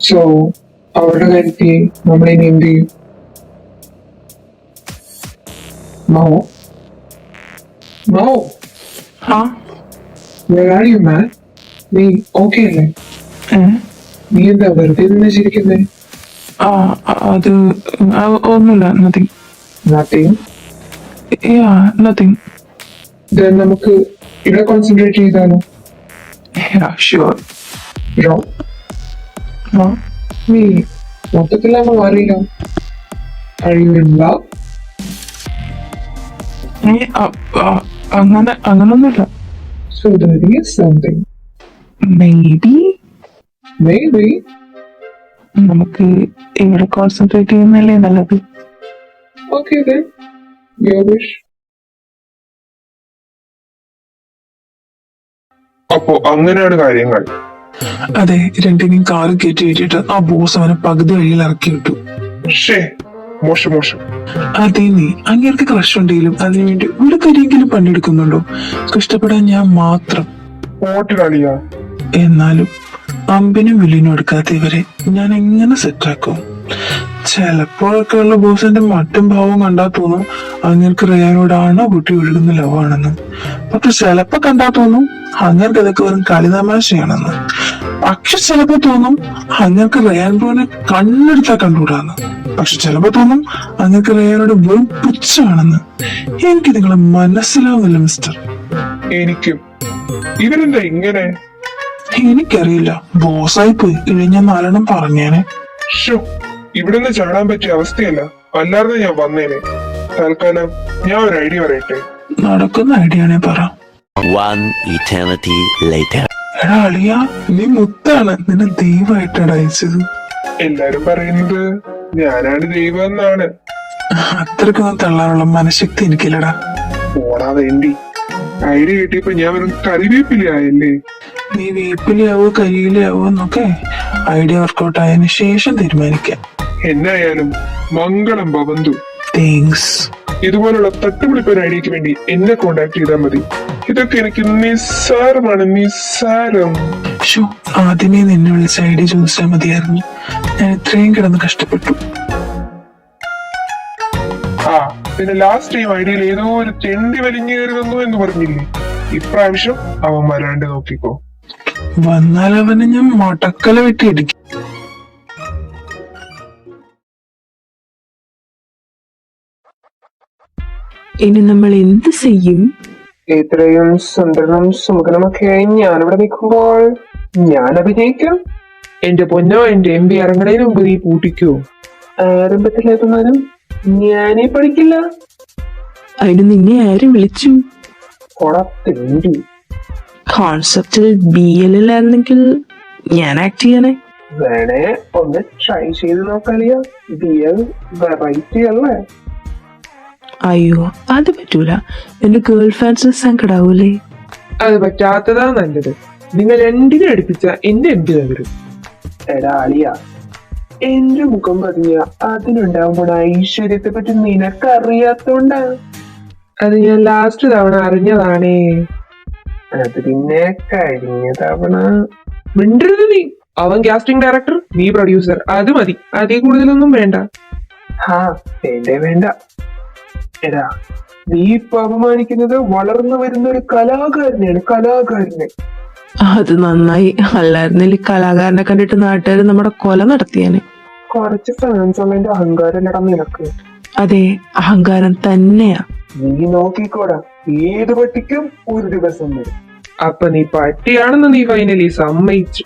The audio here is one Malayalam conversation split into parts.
സോ അവരുടെ കാര്യത്തിൽ നമ്മളിനി എന്ത് ചെയ്യും? മോ മോ ആ where are you, man? നീ ഓക്കെ അല്ലേ? നീ എന്താ വെറുതെ നിന്ന് ചിരിക്കുന്നേ? അത് ഒന്നുമില്ല, നത്തിങ്. നത്തിങ്. നത്തിങ്. നമുക്ക് ഇവിടെ കോൺസെൻട്രേറ്റ് ചെയ്താലോ? ഷുവർ. നീ മൊത്തത്തിലാണോ അറിയില്ല? അങ്ങനൊന്നുമില്ല. So there is something. Maybe നമുക്ക് ഇവിടെ കോൺസെൻട്രേറ്റ് ചെയ്യുന്നല്ലേ നല്ലത്. Okay then, your wish. അപ്പോ അങ്ങനെയാണ് കാര്യങ്ങൾ. അതെ, രണ്ടിനെയും കാറ് കയറ്റി വെച്ചിട്ട് ആ ബോസ് അവനെ പകുതി വഴിയിൽ ഇറക്കി വിട്ടു. മോശം മോശം. അതേ, നീ അങ്ങേർക്ക് ക്രഷ് ഉണ്ടെങ്കിലും അതിനുവേണ്ടി ഒരു കരിയെങ്കിലും പണിയെടുക്കുന്നുണ്ടോ? കഷ്ടപ്പെടാൻ ഞാൻ മാത്രം. ഓട്ടിലളിയാ. എന്നാലും അമ്പിനും വില്ലിനും എടുക്കാത്ത ഇവരെ ഞാൻ എങ്ങനെ സെറ്റാക്കും? ചിലപ്പോഴൊക്കെ ഉള്ള ബോസിന്റെ മറ്റും ഭാവവും കണ്ടാ തോന്നും അങ്ങേർക്ക് റയാനോടാണോ കുട്ടി ഒഴുകുന്ന ലവാണെന്ന്. പക്ഷെ ചിലപ്പോ കണ്ടാ തോന്നും അങ്ങേർക്ക് അതൊക്കെ വെറും കളിതമാശയാണെന്ന്. പക്ഷെ ചിലപ്പോ തോന്നും അങ്ങേർക്ക് റയാൻ ബ്രോനെ കണ്ണെടുത്താ കണ്ടുകൂടാന്ന്. പക്ഷെ ചിലപ്പോ തോന്നും അങ്ങേർക്ക് റയാനോട് വെറും പുച്ഛമാണെന്ന്. എനിക്ക് നിങ്ങളെ മനസ്സിലാവുന്നില്ല മിസ്റ്റർ. എനിക്കും. ഇവരെന്താ ഇങ്ങനെ? എനിക്കറിയില്ല, ബോസായി പോയി. ഇഴിഞ്ഞ നാലെണ്ണം പറഞ്ഞേനെ. ഇവിടുന്ന് ചാടാൻ പറ്റിയ അവസ്ഥയല്ല, അല്ലാതെ ഞാൻ വന്നേനെ. തൽക്കാലം ഞാൻ ഒരു ഐഡിയ പറയട്ടെ. നടക്കുന്ന ഐഡിയ ആണേ പറ. One eternity later. എടാ അളിയ, നീ മുത്താണ്. നിന്നെ ദൈവമായിട്ടാണ് അയച്ചത്. എല്ലാരും പറയുന്നത് ഞാനാണ് ദൈവം എന്നാണ്. അത്രക്കൊന്നും തള്ളാനുള്ള മനഃശക്തി എനിക്കില്ലടാ. ഓടാ വേണ്ടി ഐഡിയ കിട്ടിയപ്പോ ഞാൻ ഒരു കറിവേപ്പിലായല്ലേ. നീ വേപ്പിലാവോ കരിയിലാവോ എന്നൊക്കെ ഐഡിയ വർക്കൗട്ട് ആയതിനു ശേഷം തീരുമാനിക്കാം. എന്നായാലും മംഗളം ഭവന്തു. താങ്ക്സ്. ഇതുപോലുള്ള തട്ടുപൊളിപ്പൻ ഐഡിയക്ക് വേണ്ടി എന്നെ കോണ്ടാക്ട് ചെയ്താൽ മതി. ഇതൊക്കെ എനിക്ക് നിസ്സാരമാണ്, നിസ്സാരം. ആദ്യമേ നിന്നെ വിളിച്ച ഐഡിയ ചോദിച്ചാൽ മതിയായിരുന്നു. ഞാൻ ഇത്രയും കിടന്ന് കഷ്ടപ്പെട്ടു. പിന്നെ ലാസ്റ്റ് ടൈം ഐഡിയയിൽ ഏതോ ഒരു തെണ്ടി വലിഞ്ഞു കയറുന്നു എന്ന് പറഞ്ഞില്ലേ? ഇപ്രാവശ്യം അവൻ വരാണ്ട് നോക്കിക്കോ. വന്നാൽ അവനെ ഞാൻ മടക്കല വെട്ടിയടിക്കും. ഇനി നമ്മൾ എന്ത് ചെയ്യും? ഇത്രയും സുന്ദരനും സുമുഖനുമൊക്കെയായി ഞാനിവിടെ നിൽക്കുമ്പോൾ ഞാൻ അഭിനയിക്കാം. എന്റെ പൊന്നോ, എന്റെ എം പി ഇറങ്ങണേന് മുമ്പ് നീ പൂട്ടിക്കോ. ആരംഭത്തിലെത്തുന്നതിനും ഞാനേ പഠിക്കില്ല. അതിന് നിന്നെ ആര് വിളിച്ചു? കൊടത്തേണ്ടി കോൺസെപ്റ്റിൽ BL ആയിരുന്നെങ്കിൽ ഞാൻ ആക്ട് ചെയ്യാനേ. വേണേ ഒന്ന് ട്രൈ ചെയ്ത് നോക്കാലിയ. BL വെറൈറ്റി അല്ലേ? അയ്യോ, അത് പറ്റൂല. എന്റെ ഗേൾ ഫാൻസിന് സങ്കടാവൂലേ? അത് പറ്റാത്തതാ നല്ലത്. നിങ്ങൾ രണ്ടിനെ അടുപ്പിച്ച എന്റെ MP തകരും. എടാ അളിയ, എന്റെ മുഖം പതിഞ്ഞ അതിനുണ്ടാവുമ്പോൾ ഐശ്വര്യത്തെ പറ്റി നിനക്കറിയാത്തോണ്ടാ. അത് ഞാൻ ലാസ്റ്റ് തവണ അറിഞ്ഞതാണേ. അത് പിന്നെ കഴിഞ്ഞ തവണ മിണ്ടരുത് നീ. അവൻ കാസ്റ്റിംഗ് ഡയറക്ടർ, നീ പ്രൊഡ്യൂസർ. അത് മതി, അതേ കൂടുതലൊന്നും വേണ്ട. വേണ്ട. എടാ, നീ ഇപ്പൊ അപമാനിക്കുന്നത് വളർന്നു വരുന്ന ഒരു കലാകാരനെ. അത് നന്നായി. അല്ലായിരുന്നില്ല കലാകാരനെ കണ്ടിട്ട് നാട്ടുകാർ നമ്മുടെ കൊല നടത്തിയാന്. കുറച്ച് ഫാൻസ് ഉള്ളതിന്റെ അഹങ്കാരം ഇടാൻ നിനക്ക്. അതെ, അഹങ്കാരം തന്നെയാ. നീ നോക്കിക്കോടാ, ഏത് പട്ടിക്കും ഒരു ദിവസം വരും. അപ്പൊ നീ പട്ടിയാണെന്ന് നീ ഫൈനലി സമ്മതിച്ചു.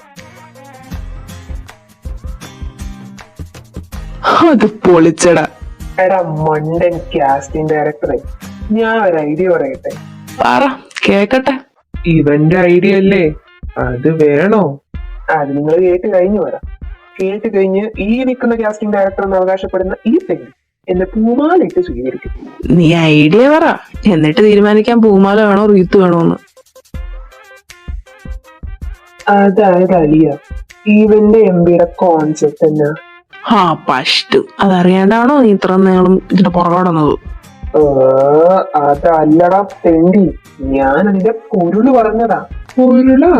അത് പൊളിച്ചടാ. എടാ മണ്ടൻ കാസ്റ്റിംഗ് ഡയറക്ടറെ, ഞാൻ ഒരു ഐഡിയ പറയട്ടെ. പറ, കേക്കട്ടെ. ഇവന്റെ ഐഡിയ അല്ലേ, അത് വേണോ? അത് നിങ്ങൾ കേട്ട് കഴിഞ്ഞു വരാം. കേട്ട് കഴിഞ്ഞ് ഈ നിൽക്കുന്ന കാസ്റ്റിംഗ് ഡയറക്ടർ എന്ന് അവകാശപ്പെടുന്ന ഈ പെണ്ണ് എന്നെ പൂമാലയിട്ട് സ്വീകരിക്കും. നീ ഐഡിയ പറ, എന്നിട്ട് തീരുമാനിക്കാൻ പൂമാല വേണോ റീത്ത് വേണോന്ന്. അതായത് അലിയ, ഇവന്റെ MPയുടെ കോൺസെപ്റ്റ് എന്നാ? പഷ്ടു, അതറിയാണ്ടാണോ നീ ഇത്ര നേരം ഇതിന്റെ പുറകോടുന്നത്? അതല്ലടാ തെണ്ടി, ഞാൻ അതിന്റെ പൊരുള് പറഞ്ഞതാ. പൊരുളാ?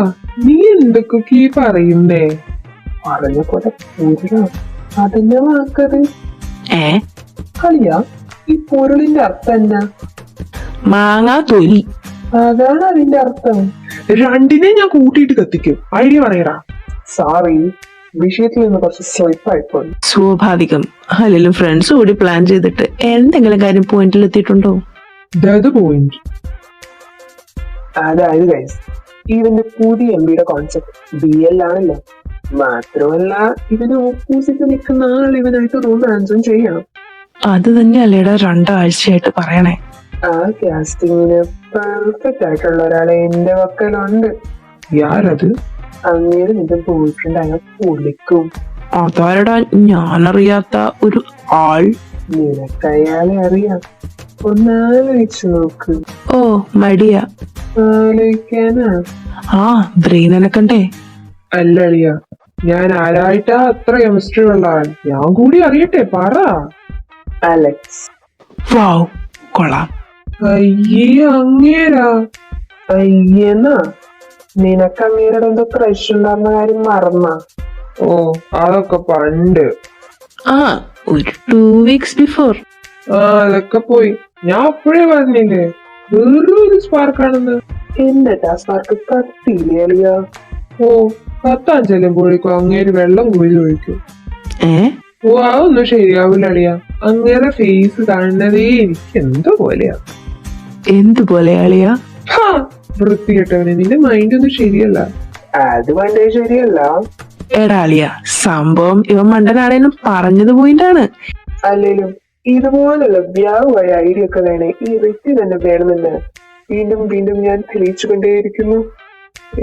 നീ എന്തൊക്കെ പറയുന്നേ? പറഞ്ഞ പോലെ പൊരുള അതെന്നെ വാക്കത്. ഏ കളിയാ ഈ പൊരുളിന്റെ അർത്ഥം എന്നാ? മാങ്ങാ തൊലി. അതാണ് അതിന്റെ അർത്ഥം. രണ്ടിനെ ഞാൻ കൂട്ടിയിട്ട് കത്തിക്കും. ഐഡിയ പറയടാ. സോറി, വിഷയത്തിൽ നിന്ന് കുറച്ച് സ്ലിപ്പായിപ്പോയി. സ്വാഭാവികം. അല്ലെങ്കിലും ഫ്രണ്ട്സ് കൂടി പ്ലാൻ ചെയ്തിട്ട് എന്തെങ്കിലും കാര്യം പോയിന്റിൽ എത്തിയിട്ടുണ്ടോ? പോയിന്റ്. അതായത് ഗൈസ്, ഇവന്റെ പുതിയ എംബിയുടെ കോൺസെപ്റ്റ് BL ആണല്ലോ. മാത്രമല്ല ഇവന് ഓപ്പോസിറ്റ് നിൽക്കുന്ന ആൾ ഇവനായിട്ട് റൊമാൻസും ചെയ്യണം. അത് തന്നെ അല്ലേടാ 2 ആഴ്ചയായിട്ട് പറയണേ. ആ കാസ്റ്റിങ്ങിന് പെർഫെക്റ്റ് ആയിട്ടുള്ള ഒരാളെ എന്റെ വക്കലുണ്ട്. യാരത്? അങ്ങനെ നിന്റെ ബോയ്ഫ്രണ്ട് അയാൾ പൊളിക്കും. അതാരടാ ഞാനറിയാത്ത ഒരു ആൾ? നിനക്ക് അയാളെ അറിയാം. ഒന്നാലോചിച്ചു നോക്ക്. ഓ മടിയ. ആലോചിക്കാനാ? ആ ബ്രെയിൻ എനക്കണ്ടേ. അല്ല അളിയ, ഞാൻ ആരായിട്ടാ അത്ര കെമിസ്ട്രി ഉള്ള ആൾ? ഞാൻ കൂടി അറിയട്ടെ, പറ. അലക്സ്. വാവ്, കൊള്ളാം. അയ്യേ, അങ്ങേരാ? അയ്യെന്നാ, നിനക്ക് അങ്ങേരുടെ എന്തോ ക്രഷ് ഉണ്ടായിരുന്ന കാര്യം മറന്ന? ഓ, അതൊക്കെ പണ്ട്. ആ ഒരു 2 weeks ബിഫോർ. ആ, അതൊക്കെ പോയി. ഞാൻ അപ്പോഴേ പറഞ്ഞില്ലേ വേറൊരു സ്പാർക്കാണെന്ന്. എന്നിട്ടാ സ്പാർക്ക് കത്തിയില്ലേ അളിയാ? ഓ, കത്താൻ ചെല്ലുമ്പോഴേക്കും അങ്ങേര് വെള്ളം കുഴിച്ച് ഒഴിക്കും. ഏ ഓ, അതൊന്നും ശരിയാവില്ല അളിയ. അങ്ങേരെ ഫേസ് കാണുന്നതേ എനിക്ക് എന്തോ പോലെയാ. എന്തുപോലെ അളിയാ? ഹാ, വൃത്തികെട്ടവന്, നിന്റെ മൈൻഡ് ഒന്നും ശരിയല്ല. അത് പണ്ടേ ശരിയല്ല. എടാ അളിയ, സംഭവം ഇവൻ മണ്ടനാണേലും പറഞ്ഞത് പോയിന്റാണ്. അല്ലേലും ഇതുപോലുള്ള വ്യാവുമായ ഐഡിയ ഒക്കെ വേണേ ഈ വ്യക്തി തന്നെ വേണമെന്ന് വീണ്ടും വീണ്ടും ഞാൻ തെളിയിച്ചുകൊണ്ടേയിരിക്കുന്നു.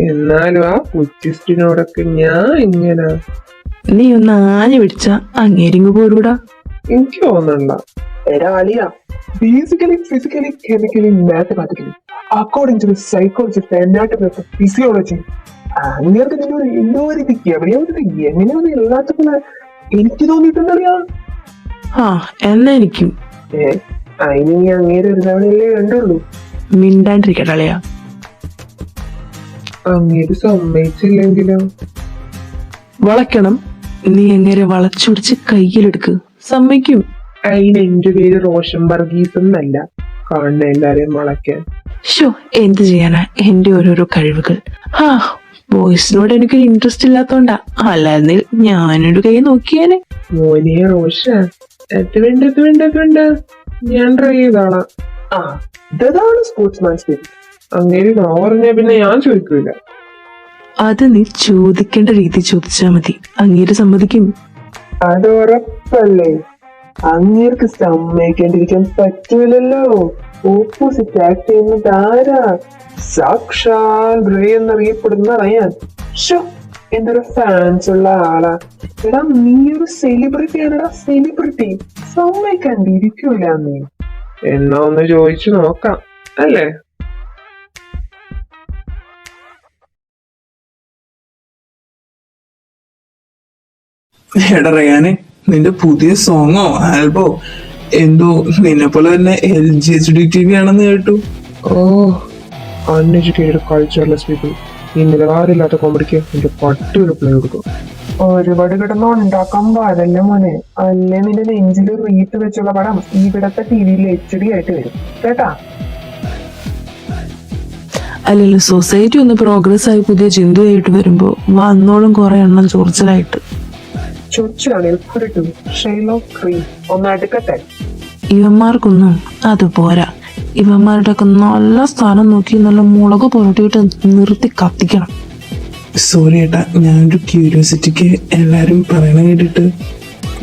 എന്നാലും ആ പുറ്റിസ്റ്റിനോടൊക്കെ ഞാൻ ഇങ്ങനെ നീ ഒന്ന് ആഞ്ഞു പിടിച്ച അങ്ങേരിങ്ങ് പോരൂടാ. എനിക്ക് തോന്നണ്ട. എടാ അളിയ, basically physically chemically mathematically according to the psychology of anatomy of physiology അങ്ങേർക്ക് നിന്നോട് എന്തോ ഒരു എങ്ങനെയൊന്നും ഇല്ലാത്തപ്പോൾ എനിക്ക് തോന്നിയിട്ടുണ്ടറിയാ. ആ എന്നാ എനിക്കും. അതിന് നീ അങ്ങേരെ ഒരു തവണയല്ലേ കണ്ടുള്ളൂ. മിണ്ടാണ്ടിരിക്കട്ടെ അളിയ. അങ്ങേര് സമ്മതിച്ചില്ലെങ്കിലോ? വളയ്ക്കണം. നീ എങ്ങനെ വളച്ചൊടിച്ച് കയ്യിലെടുക്ക്. സമ്മതിക്കും. അതിന് എന്റെ പേര് റോഷൻ വർഗീസ് എന്നല്ല, കാണുന്ന എല്ലാരെയും വളയ്ക്കാൻ. ഷോ, എന്ത് ചെയ്യാനാ എന്റെ ഓരോരോ കഴിവുകൾ. ആ ബോയ്സിനോട് എനിക്ക് ഇൻട്രസ്റ്റ് ഇല്ലാത്തോണ്ടാ. അല്ലാതെ ഞാനൊരു കൈ നോക്കിയാനെ. മോനെ റോഷ, അത് വേണ്ട, ഞാൻ ട്രൈ ചെയ്തോളാം. ആ, ഇതാണ് സ്പോർട്സ്മാൻ സ്പിരിറ്റ്. അങ്ങേര് നോ പറഞ്ഞ പിന്നെ ഞാൻ ചോദിക്കൂല. അത് നീ ചോദിക്കേണ്ട രീതി ചോദിച്ചാ മതി. അങ്ങേര് സമ്മതിക്കും. അത് ഉറപ്പല്ലേ? അങ്ങേർക്ക് സമ്മതിക്കാണ്ടിരിക്കാൻ പറ്റൂലല്ലോ. ഓപ്പോസിറ്റ് ആക്ട് ചെയ്യുന്നത് ആരാ? സാക്ഷാൽ റേ എന്നറിയപ്പെടുന്ന റയാൻ. ഷോ, എന്തൊരു ഫാൻസ് ഉള്ള ആളാ. എടാ, നീ ഒരു സെലിബ്രിറ്റി ആണെടാ, സെലിബ്രിറ്റി. സമ്മതിക്കാണ്ടിരിക്കൂല നീ. എന്നാ ഒന്ന് ചോദിച്ചു നോക്കാം, അല്ലേ? എടാ റയാനെ, നിന്റെ പുതിയ സോങ്ങോ ആൽബോ എന്തോ നിന്നെ പോലെ തന്നെ LGHD TV ആണെന്ന് കേട്ടു. ഓ, അൺഎഡ്യൂക്കേറ്റഡ് കൾച്ചർലെസ് പീപ്പിൾ. ഈ നിലവാരമില്ലാത്ത കോമഡിക്ക് എന്റെ പട്ടി റിപ്ലൈ കൊടുക്കും. ഒരുപാട് കിടന്ന് ഉണ്ടാക്കാൻ പാടല്ലേ മോനെ, അല്ലേ നിന്റെ നെഞ്ചിൽ റീത്ത് വെച്ചുള്ള പടം ഇവിടത്തെ TVയിൽ HD ആയിട്ട് വരും കേട്ടാ. അല്ലല്ലോ, സൊസൈറ്റി ഒന്ന് പ്രോഗ്രസ് ആയി പുതിയ ചിന്തയായിട്ട് വരുമ്പോ വന്നോളും കുറെ എണ്ണം ചൊറിച്ചിലായിട്ട്. ചൊച്ചാണെങ്കിൽ പുരട്ടു ഷെയ്ലോക്ക് ക്രീം ഒന്ന് അടുക്കട്ടെ. ഇവന്മാർക്കൊന്നും അത് പോരാ. ഇവന്മാരുടെ ഒക്കെ നല്ല സ്ഥാനം നോക്കി നല്ല മുളക് പുരട്ടിയിട്ട് നിർത്തി കത്തിക്കണം. സോറി ഏട്ടാ, ഞാനൊരു ക്യൂരിയോസിറ്റിക്ക് എല്ലാരും പറയണ കേട്ടിട്ട്.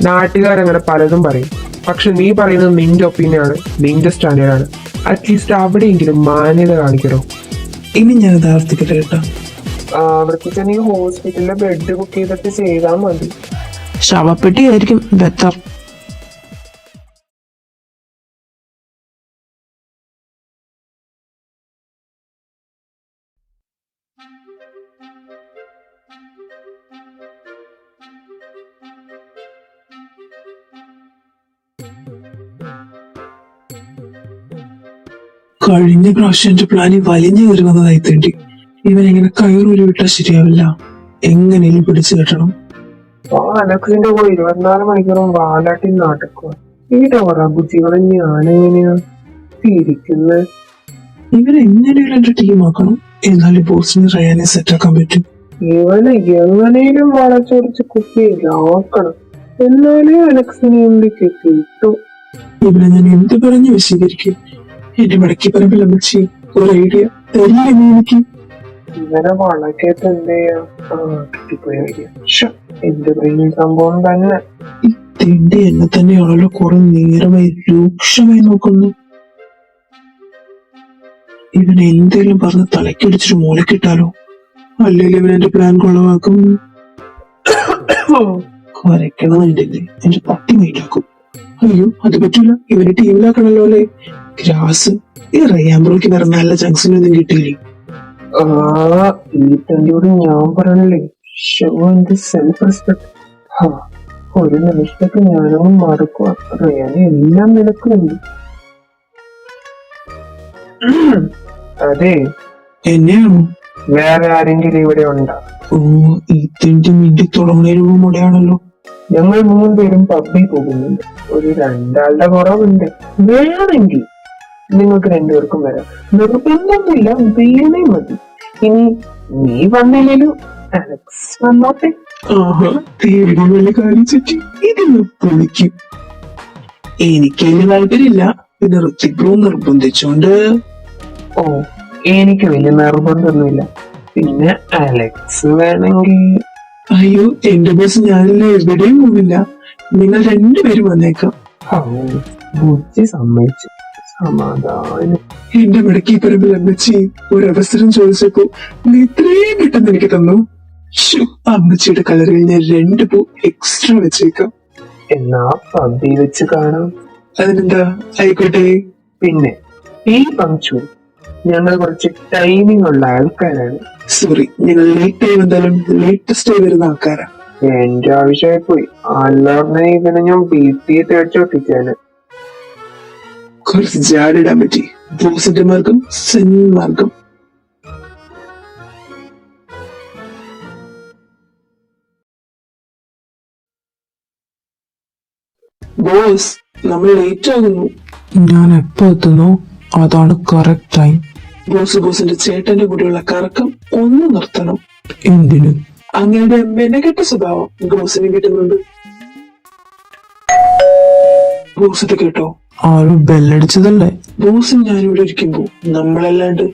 നാട്ടുകാരങ്ങനെ പലതും പറയും, പക്ഷെ നീ പറയുന്നത് നിന്റെ ഒപ്പീനിയൻ ആണ്, നിന്റെ സ്റ്റാൻഡേർഡ് ആണ്. അറ്റ്ലീസ്റ്റ് അവിടെയെങ്കിലും മാന്യത കാണിക്കണോ? ഇനി ഞാൻ ആവർത്തിക്കട്ടെ കേട്ടാ. ആവർത്തിച്ച നീ ഹോസ്പിറ്റലിലെ ബെഡ് ബുക്ക് ചെയ്തിട്ട് ചെയ്താൽ മതി. ശവപ്പെട്ടി ആയിരിക്കും ബെറ്റർ. കഴിഞ്ഞ പ്രാവശ്യം എന്റെ പ്ലാനിൽ വലിഞ്ഞു കയറി വന്നതായി തേണ്ടി. ഇവൻ എങ്ങനെ കയറൂരി വിട്ടാൽ ശരിയാവില്ല. എങ്ങനെയും പിടിച്ചു കെട്ടണം. ആ അലക്സിന്റെ കൂടെ 24 മണിക്കൂറും വാലാട്ടി നടക്കുക. ഈ ടവറാബുജികളെ ഞാനെങ്ങനെയാ തിരിക്കുന്നത്? ഇവരെങ്ങനെയും എന്റെ ടീമാക്കണം. എന്നാലും ബോസിന് റയാനെ സെറ്റാക്കാൻ പറ്റും. ഇവനെ എങ്ങനെയും വളച്ചൊടിച്ച് കുപ്പിയിലാക്കണം. എന്നാലേ അലക്സിനെ എന്തൊക്കെ കിട്ടും. ഇവരെ ഞാൻ എന്ത് പറഞ്ഞ് വിശദീകരിക്കും? എന്റെ മടക്കി പറമ്പിൽ അമ്മച്ചി ഒരു ഐഡിയ തരില്ല എനിക്ക്. ഇവനെ വളക്കേറ്റ് എന്ത് ചെയ്യാ? കിട്ടിപ്പോയ ഐഡിയ. എന്റെ ബ്രെയിനിൽ സംഭവം തന്നെ. ഈ തിണ്ടി എന്നെ തന്നെയാണല്ലോ കുറെ നേരമായി രൂക്ഷമായി നോക്കുന്നു. ഇവൻ എന്തേലും പറഞ്ഞ് തലക്കടിച്ചിട്ട് മൂലക്കിട്ടാലോ? അല്ലെങ്കിൽ ഇവൻ എന്റെ പ്ലാൻ കൊളവാക്കും. വരയ്ക്കണമെന്നുണ്ടെങ്കിൽ എന്റെ പട്ടി മൈറ്റാക്കും. അയ്യോ അത് പറ്റൂല, ഇവനെ ടീമിലാക്കണല്ലോ അല്ലേ. ഗ്രാസ് ഈ റയാംബ്രോയ്ക്ക് വേറെ നല്ല ചങ്സിനൊന്നും കിട്ടിയില്ലേ. ഈ തന്റെയോട് ഞാൻ പറയണല്ലേ, എന്റെ സെൽഫ് റെസ്പെക്ട്. ഒരു നിമിഷത്തേക്ക് ഞാനൊന്നും മറക്കുക. റയാനെ എല്ലാം നിനക്കുണ്ട്. അതെ, എന്നെയാണോ? വേറെ ആരെങ്കിലും ഇവിടെ ഉണ്ടാ? ഓ ഈ തിണ്ടി മിണ്ടി തുടങ്ങുന്നതിന് മുടെയാണല്ലോ. ഞങ്ങൾ 3 പേരും പബ്ബിൽ പോകുന്നുണ്ട്. ഒരു 2 ആളുടെ കുറവുണ്ട്. വേണമെങ്കിൽ നിങ്ങൾക്ക് 2 പേർക്കും വരാം. നിർബന്ധമൊന്നുമില്ല, വേണേ മതി. ഇനി നീ വന്നില്ലേലും അലക്സ് വന്നോട്ടെ. ആഹാ, തീരെ വലിയ കാര്യം ചുറ്റി ഇതിന്ന് പൊളിക്കും. എനിക്കതിന് താല്പര്യമില്ല. പിന്നെ ഋത്തിക് ബ്രോ നിർബന്ധിച്ചോണ്ട്. ഓ, എനിക്ക് വലിയ നിർബന്ധമൊന്നുമില്ല. പിന്നെ അലക്സ് വേണമെങ്കിൽ. അയ്യോ എന്റെ ബസ് ഞാനില്ല, എവിടെയും പോവില്ല. നിങ്ങൾ 2 പേരും വന്നേക്കാം. ബുദ്ധി സമ്മതിച്ചു. സമാധാനം. എന്റെ മടക്കി പറമ്പിൽ അമ്മച്ചി ഒരവസരം ചോദിച്ചപ്പോ നീ ഇത്രയും പെട്ടെന്ന് എനിക്ക് തന്നു. അമ്മച്ചിയുടെ കളറിൽ ഞാൻ 2 പൂ എക്സ്ട്രാ വെച്ചേക്കാം. എന്നാ പബ്ബിൽ വെച്ച് കാണാം. അതിനെന്താ, ആയിക്കോട്ടെ. പിന്നെ ഈ പങ്ക്ച്വൽ. ഞങ്ങൾ കുറച്ച് ടൈമിംഗ് ഉള്ള ആൾക്കാരാണ്. സോറി, ഞങ്ങൾ ലേറ്റ് ആയി വന്നാലും ലേറ്റസ്റ്റ് ആയി വരുന്ന ആൾക്കാരാ. എന്റെ ആവശ്യമായി പോയി. അല്ലാതെ ഇവനെ ഞാൻ വീട്ടിൽ തേച്ചൊട്ടിച്ചാണ്. കുറച്ച് ജാടിടാൻ പറ്റി. ബോസിന്റെ മാർഗം മാർഗം. ബോസ്, നമ്മൾ ലേറ്റ് ആകുന്നു. ഞാൻ എപ്പോ എത്തുന്നു അതാണ് കറക്റ്റ് ടൈം. ബോസിന്റെ ചേട്ടന്റെ കൂടെയുള്ള കറക്കം ഒന്ന് നിർത്തണം. എന്തിനു? അങ്ങയുടെ മെനകെട്ട സ്വഭാവം ബോസിന് കിട്ടുന്നുണ്ട്. ബോസ് കേട്ടോ? ആരും ബെല്ലടിച്ചതല്ലേ? ബോസും ഞാനിവിടെ ഇരിക്കുമ്പോ നമ്മളല്ലാണ്ട്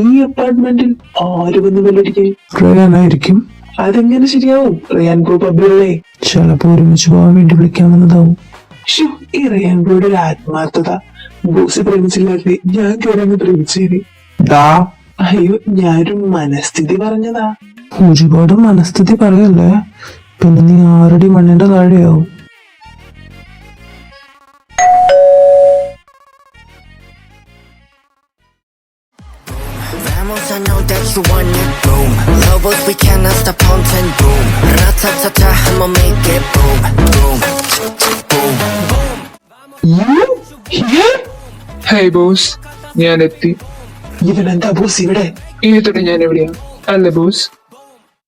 ഈ അപ്പാർട്ട്മെന്റിൽ ആര് വന്ന് ബെല്ലടിക്കും? റയാനായിരിക്കും. അതെങ്ങനെ ശരിയാവും? റയാൻ ബ്രോ പബ്ബിലല്ലേ. ചിലപ്പോ ഒരുമിച്ച് പോകാൻ വേണ്ടി വിളിക്കാമെന്നതാവും. ഈ റയാൻ ബ്രോയുടെ ഒരു ആത്മാർത്ഥത ബോസ് പ്രേമിച്ചില്ലാതെ ഞാൻ കയറി പ്രേമിച്ചേരി. അയ്യോ, ഞാനൊരു മനസ്ഥിതി പറഞ്ഞതാ. ഒരുപാട് മനസ്ഥിതി പറയല്ലേ, പിന്നെ നീ ആരുടെ മണ്ണിന്റെ താഴെയാവും. Vamos, I know that you want it, boom. Lovers, we cannot stop counting, boom. Ra-ta-ta-ta, I'ma make it, boom, boom, boom, boom. Hey boss, ഞാൻ എത്തി. ഇവനെന്താ ബോസ് ഇവിടെ? ഇനിത്തൊട്ട് ഞാൻ എവിടെയാ? അല്ല ബോസ്,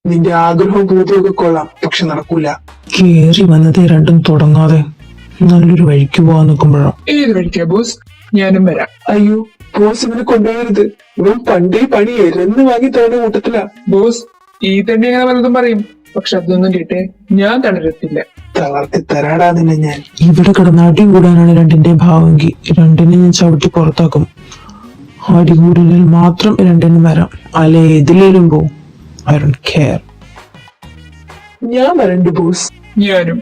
നിന്റെ ആഗ്രഹവും പൂതിയൊക്കെ കൊള്ളാം, പക്ഷെ നടക്കൂല. കേറി വന്നത് രണ്ടും തുടങ്ങാതെ നല്ലൊരു വഴിക്ക് പോവാൻ നോക്കുമ്പോഴാ. ഏത് വഴിക്കാ ബോസ്? ഞാനും വരാം. അയ്യോ ബോസ്, ഇവനെ കൊണ്ടുപോകരുത്. ഇവൻ പണ്ടേ പണി എരന്ന് വാങ്ങി തരുന്ന കൂട്ടത്തിലാ. ബോസ്, ഈ തന്നെ അങ്ങനെ വല്ലതും പറയും, പക്ഷെ അതൊന്നും കേട്ടേ ഞാൻ തളരത്തില്ല. തളർത്തി തരാടാ നിന്നെ ഞാൻ. ഇവിടെ കിടന്ന് അടി കൂടാനാണ് രണ്ടിന്റെയും ഭാവമെങ്കിൽ രണ്ടിനെ ഞാൻ ചവിട്ടി പുറത്താക്കും. അടികൂടലിൽ മാത്രം രണ്ടിനും വരാം, അല്ലെ എതിലേലും പോവും. I don't care. ഞാൻ വരണ്ട് ബോസ്. ഞാനും.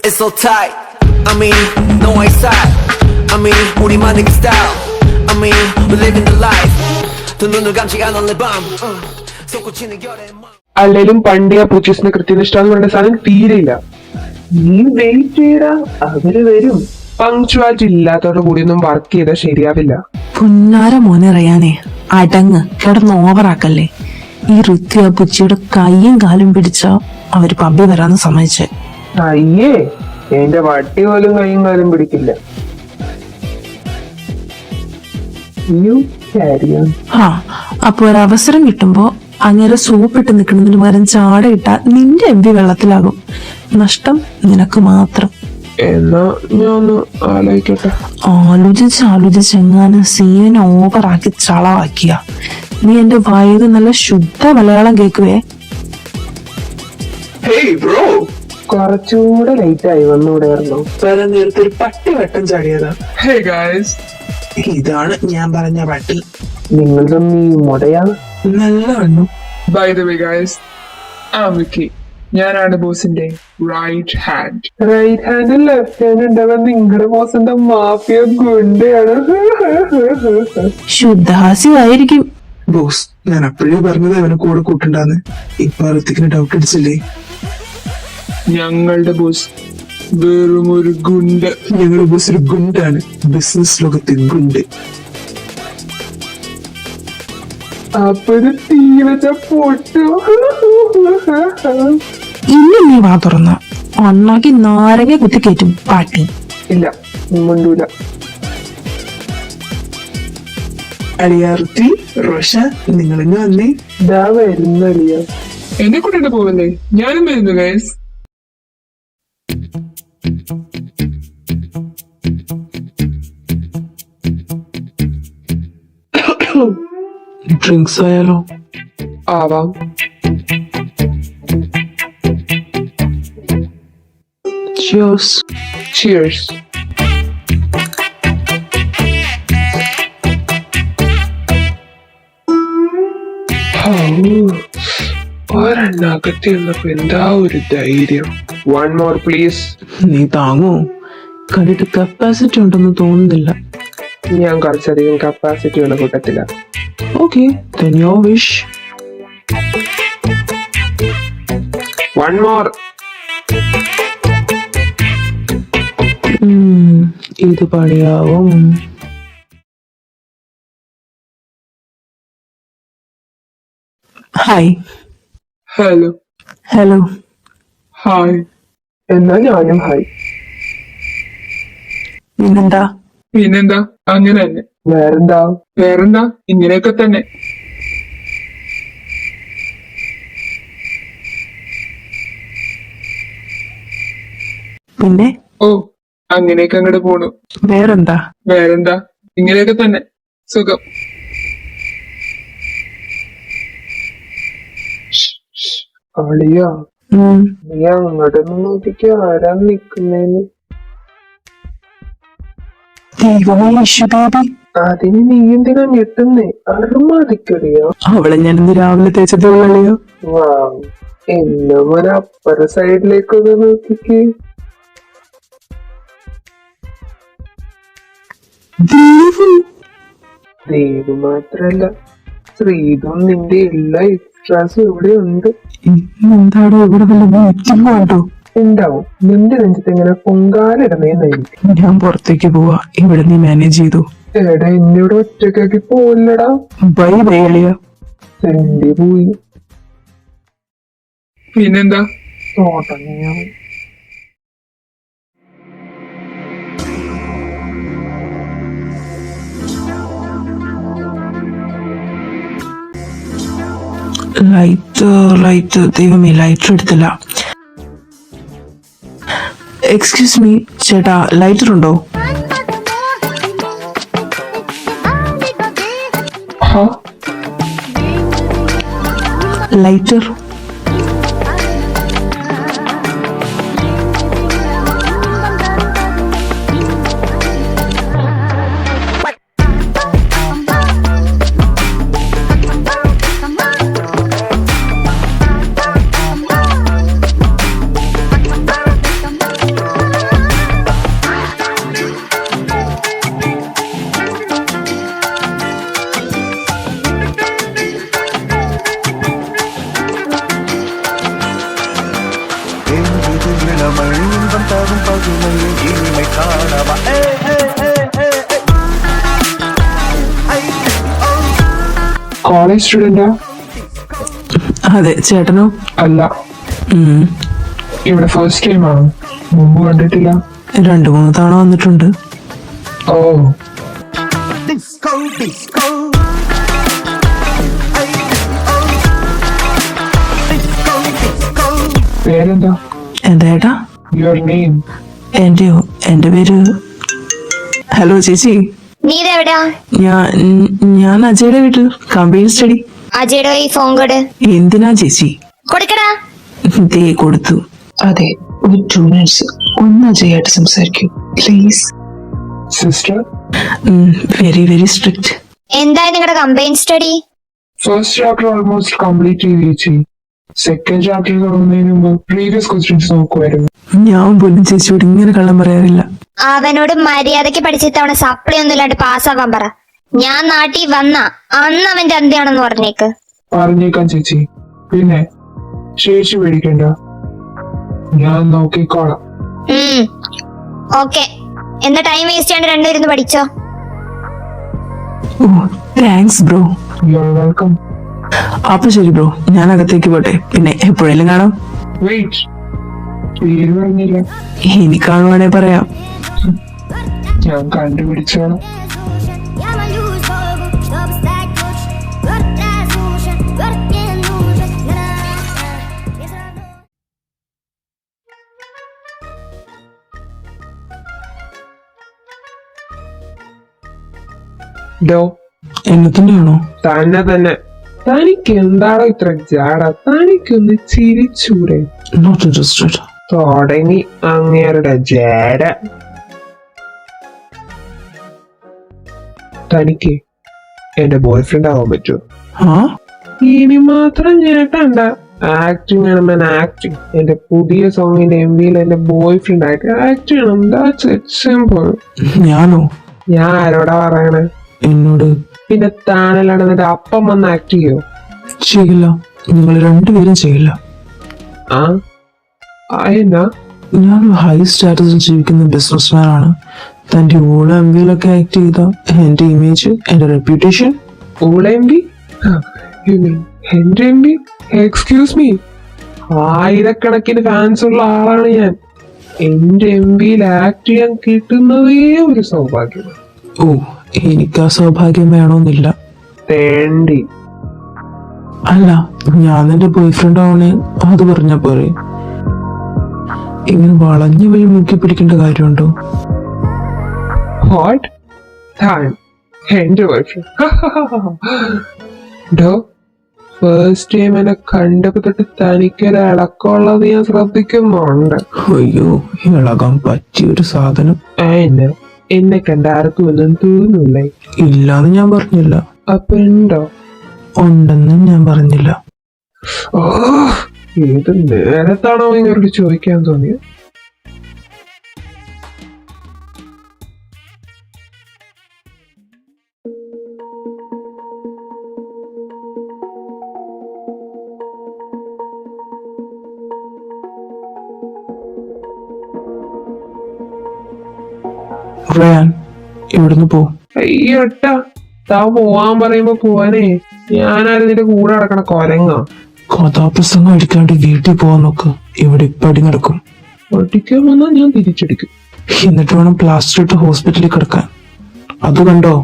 It's so tight. I mean, no I side. I mean, 우리만의 그 style. I mean, we're living the life. 두 눈을 감지 않은 내 밤. 솟구치는 열의 맘. അല്ലെങ്കിലും പണ്ട് ആ പൂച്ചീസിന്റെ കൃത്യനിഷ്ഠ എന്ന് പറഞ്ഞ സാധനം തീരെയില്ല. നീ വെയിറ്റ് ചെയ്യടാ, അവര് വരും. പങ്ക്ച്വാലിറ്റി ഇല്ലാത്തവരുടെ കൂടി ഒന്നും വർക്ക് ചെയ്താൽ ശരിയാവില്ല. പുന്നാര മോനെ റയാനെ, അടങ്ങ്, കിടന്ന് ഓവറാക്കല്ലേ. ഈ ഋത്വിക പുച്ചിയുടെ കൈയും കാലും പിടിച്ച അവര് പബ്ബിൽ വരാന്ന് സമ്മതിച്ചേ. അയ്യേ, എന്റെ വട്ടി പോലും കൈയും കാലും പിടിക്കില്ല. You carry on. ആ അപ്പൊ ഒരവസരം കിട്ടുമ്പോ അങ്ങനെ സൂപ്പിട്ട് നിൽക്കുന്നതിന് പകരം ചാടയിട്ടാൽ നിന്റെ MV വെള്ളത്തിലാകും. നഷ്ടം നിനക്ക് മാത്രം. എന്നാ ഞാൻ ഒന്ന് ആലോചിക്കട്ടെ. ആലോചിച്ച് എങ്ങാനും സീനെ ഓവറാക്കി ചളവാക്കിയ നീ എന്റെ വായത് നല്ല ശുദ്ധ മലയാളം കേക്കുവേ. ഹേയ് ബ്രോ, കുറച്ചുകൂടെ ലേറ്റ് ആയി വന്നുകൂടെയായിരുന്നു. വരാൻ നേരത്തെ ഒരു പട്ടി വട്ടം ചാടിയതാ. ഹേ ഗായ്സ്, ഇതാണ് ഞാൻ പറഞ്ഞ പട്ടി. നിങ്ങൾ തമ്മി മുടയാ. നല്ല കണ്ണു. By the way, guys, I'm Vicky. ഞാനാണ് ബോസിന്റെ റൈറ്റ് ഹാൻഡ്. റൈറ്റ് ഹാൻഡും ലെഫ്റ്റ് ഹാൻഡ് ഉണ്ടാവാൻ നിങ്ങളുടെ ബോസിന്റെ മാഫിയ ഗുണ്ടയാണ്. ശുദ്ധാസ്യമായിരിക്കും. ബോസ്, ഞാൻ അപ്പോഴേ പറഞ്ഞത് അവനെ കൂടെ കൂട്ടുണ്ടാന്ന്. ഇപ്പൊ ഋത്തിക്കിന് ഡൗട്ട് അടിച്ചില്ലേ? ഞങ്ങളുടെ ബോസ് വെറും ഒരു ഗുണ്ട. ഞങ്ങളുടെ ബോസ് ഒരു ഗുണ്ടാണ്, ബിസിനസ് ലോകത്തെ ഗുണ്ട്. അപ്പൊ ഇത് തീ വെച്ച പൊട്ടു. ഇനി നീ വാ തുറന്ന അണ്ണാക്കി നാരങ്ങ കുത്തിക്കയറ്റും പാട്ടി. ഇല്ല, മുണ്ടൂല. അളിയാർത്തി റോഷ, നിങ്ങളിന്ന് വന്നേ. ഇതാ വരുന്നറിയ. എന്നെ കൂട്ടിട്ട് പോവല്ലേ? ഞാനും വരുന്നു ഗൈസ്. ഡ്രിങ്ക്സ് ആയാലോ? ആവാം. Cheers. Cheers. ഒരെണ്ണകത്തി വന്നപ്പോ എന്താ ഒരു ധൈര്യം. One more please. നീ താങ്ങോ? കണ്ടിട്ട് കപ്പാസിറ്റി ഉണ്ടെന്ന് തോന്നുന്നില്ല. ഞാൻ കുറച്ചധികം കപ്പാസിറ്റി ഉള്ള കൂട്ടത്തില. Okay, then your wish. One more. ഇത് പണിയാവും. ഹായ്. ഹലോ. ഹലോ. ഹായ്. എന്നാ ഞാനും ഹായ്. പിന്നെന്താ? പിന്നെന്താ, അങ്ങനെ തന്നെ. വേറെന്താ? ഇങ്ങനെയൊക്കെ തന്നെ. പിന്നെ ഓ, അങ്ങനെയൊക്കെ അങ്ങോട്ട് പോണു. വേറെന്താ? ഇങ്ങനെയൊക്കെ തന്നെ. സുഖം. അളിയാ, നീ അങ്ങോട്ടൊന്ന് നോക്കിക്ക്, ആരാ നിക്കുന്നേന്ന്. അതിന് നീ എന്തിനാ ഞെട്ടുന്നേ? അറുമാതിക്കറിയോ? അവളെ ഞാൻ ഇന്ന് രാവിലെ തേച്ചതുള്ളയോ? വാ, എന്നെ മോനെ അപ്പുറ സൈഡിലേക്കൊന്ന് നോക്കിക്ക്. ദേവ് മാത്രല്ല, ശ്രീതും നിന്റെ എല്ലാ എക്സ്ട്രാസും ഇവിടെ ഉണ്ട്. എന്താടോ ഇവിടെ വല്ല ഉണ്ടാവും. നിന്റെ നെഞ്ചത്ത് ഇങ്ങനെ പൊങ്കാലിടണേന്നായിരിക്കും. ഞാൻ പുറത്തേക്ക് പോവാ, ഇവിടെ നീ മാനേജ് ചെയ്തു. എടാ, എന്നോട് ഒറ്റക്കാക്കി പോലടാ. ബൈ ബൈ അളിയ. എന്റെ പോയി. പിന്നെന്താ? തോട്ടങ്ങിയാവും. ലൈറ്റ് ദൈവമേ, ലൈറ്റർ എടുത്തില്ല. എക്സ്ക്യൂസ് മീ ചേട്ടാ, ലൈറ്റർ ഉണ്ടോ? ലൈറ്റർ. കോളേജ് സ്റ്റുഡന്റാ? അതെ. ചേട്ടനോ? അല്ല, ഇവിടെ ഫസ്റ്റ് ടൈം ആണ്. മുമ്പ് കണ്ടിട്ടില്ല. 2-3 തവണ വന്നിട്ടുണ്ട്. ഓ, പേരെന്താ? എന്താ ഏട്ടാ? Your name? എന്റെയോ? എന്റെ പേര്... ഹലോ ചേച്ചി, നീ ഇതെവിടെയാ? ഞാൻ അജയുടെ വീട്ടിൽ കമ്പൈൻ സ്റ്റഡി. അജയുടെ ഈ ഫോൺ കോഡ് എന്തിനാ ചേച്ചി? കൊടുക്കടാ. ദേ കൊടുത്തു. അതെ, ഒരു 2 minutes ഒന്ന് അജയായിട്ട് സംസാരിക്കൂ please. Sister, very very strict. എന്തായി നിങ്ങളുടെ combine study? First chapter almost complete ചെയ്ത് ചേച്ചി. സെക്കൻഡ് ചാപ്റ്റർ തുടങ്ങുന്നതിന് മുമ്പ് പ്രീവിയസ് ക്വസ്റ്റ്യൻസ് നോക്കുമായിരുന്നു. ഞാൻ പോലും ചേച്ചിയോട് ഇങ്ങനെ കള്ളം പറയാറില്ല. അവനോട് മര്യാദയ്ക്ക് പഠിച്ചിത്തവണ സപ്ലി ഒന്നും ഇല്ലാണ്ട് പാസ്സാവാൻ പറ. ഞാൻ നാട്ടിൽ വന്ന അന്ന് അവന്റെ അന്ത്യാണെന്ന് പറഞ്ഞേക്ക്. പറഞ്ഞേക്കാം ചേച്ചി. പിന്നെ ചേച്ചി പേടിക്കണ്ട, ഞാൻ നോക്കിക്കോളാം. ഓക്കെ, എന്നാ ടൈം വേസ്റ്റ് ചെയ്യാണ്ട് രണ്ടുപേരും പഠിച്ചോ. ഓ thanks bro. You are welcome. അപ്പൊ ശരി ബ്രോ, ഞാൻ അകത്തേക്ക് പോട്ടെ. പിന്നെ എപ്പോഴെങ്കിലും കാണാം. വെയിറ്റ്, പേര് പറഞ്ഞില്ല. ഇനി കാണുവാണെ പറയാം. ഞാൻ കണ്ടുപിടിച്ചോളാം. ഡോ, എന്നത്തിന്റെ ആണോ? തന്നെ തനിക്ക് എന്താണോ ഇത്ര ജാട? തനിക്കൊന്ന് ചിരിച്ചൂടെ? Not interested. തുടങ്ങി അങ്ങേരുടെ ജാട. തനിക്ക് എന്റെ ബോയ് ഫ്രണ്ട് ആവാൻ പറ്റുമോ? ആ ഇനി മാത്രം ഞേട്ടണ്ട. ആക്ടിങ് ആണ് ആക്ടിങ്. എന്റെ പുതിയ സോങ്ങിന്റെ MV-യിൽ എന്റെ ബോയ് ഫ്രണ്ട് ആയിട്ട് ആക്ട് ചെയ്യണം. That's it, simple. ഞാനോ? ഞാൻ ആരോടാ പറയണേ? എന്നോട്. പിന്നെ താനല്ലാണ്ട് എന്നിട്ട് അപ്പം വന്ന് ആക്ട് ചെയ്യോ? ചെയ്യില്ല, നിങ്ങൾ രണ്ടുപേരും ചെയ്യില്ല. ആ എന്നാ? ഞാൻ ഹൈ സ്റ്റാറ്റസിൽ ജീവിക്കുന്ന ബിസിനസ്മാൻ ആണ്. തന്റെ ഓള് MV-യിലൊക്കെ ആക്ട് ചെയ്ത എന്റെ ഇമേജ്, എന്റെ റെപ്യൂട്ടേഷൻ. ഓളെ MV? You mean എന്റെ MV? എക്സ്ക്യൂസ് മീ, ആയിരക്കണക്കിന് ഫാൻസ് ഉള്ള ആളാണ് ഞാൻ. എന്റെ MV-യിൽ ആക്ട് ചെയ്യാൻ കിട്ടുന്നതേ ഒരു സൗഭാഗ്യമാണ്. ഓ, എനിക്ക് ആ സൗഭാഗ്യം വേണമെന്നില്ല. തേണ്ടി. അല്ല, ഞാൻ എന്റെ ബോയ് ഫ്രണ്ട് ആവണേ അത് പറഞ്ഞ പോരെ. ഇങ്ങനെ വളഞ്ഞ വഴി മുക്കി പിടിക്കേണ്ട കാര്യമുണ്ടോ? ഹോട്ട് താൻ എന്റെ ബോയ്ഫ്രണ്ട്? ഡോ, ഫസ്റ്റ് ടൈം എന്നെ കണ്ടപ്പോ തൊട്ട് തനിക്കൊരു ഇളക്കമുള്ളത് ഞാൻ ശ്രദ്ധിക്കുന്നുണ്ട്. അയ്യോ, ഇളകാൻ പറ്റിയൊരു സാധനം. എന്നെ കണ്ട ആർക്കും ഒന്നും തോന്നുന്നില്ലേ? ഇല്ലാന്ന് ഞാൻ പറഞ്ഞില്ല. അപ്പൊ ഉണ്ടോ? ഉണ്ടെന്ന് ഞാൻ പറഞ്ഞില്ല. ഓ, ഏത് നേരത്താണോ ഇങ്ങോട്ട് ചോദിക്കാൻ തോന്നിയത്? റയാൻ, ഇവിടുന്ന് പോ. അയ്യോട്ടാ, താൻ പോവാൻ പറയുമ്പോ പോവാനേ. ഞാനാരും നിന്റെ കൂടെ നടക്കണ കൊരങ്ങ. കഥാപ്രസംഗം അടിക്കാണ്ട് വീട്ടിൽ പോവാൻ നോക്ക്. ഇവിടെ ഇപ്പൊ അടി നടക്കും. ഒട്ടിക്കാൻ വന്നാ ഞാൻ തിരിച്ചടിക്കും. എന്നിട്ട് വേണം പ്ലാസ്റ്റർ ഇട്ട് ഹോസ്പിറ്റലിൽ കിടക്കാൻ. അത് കണ്ടോ?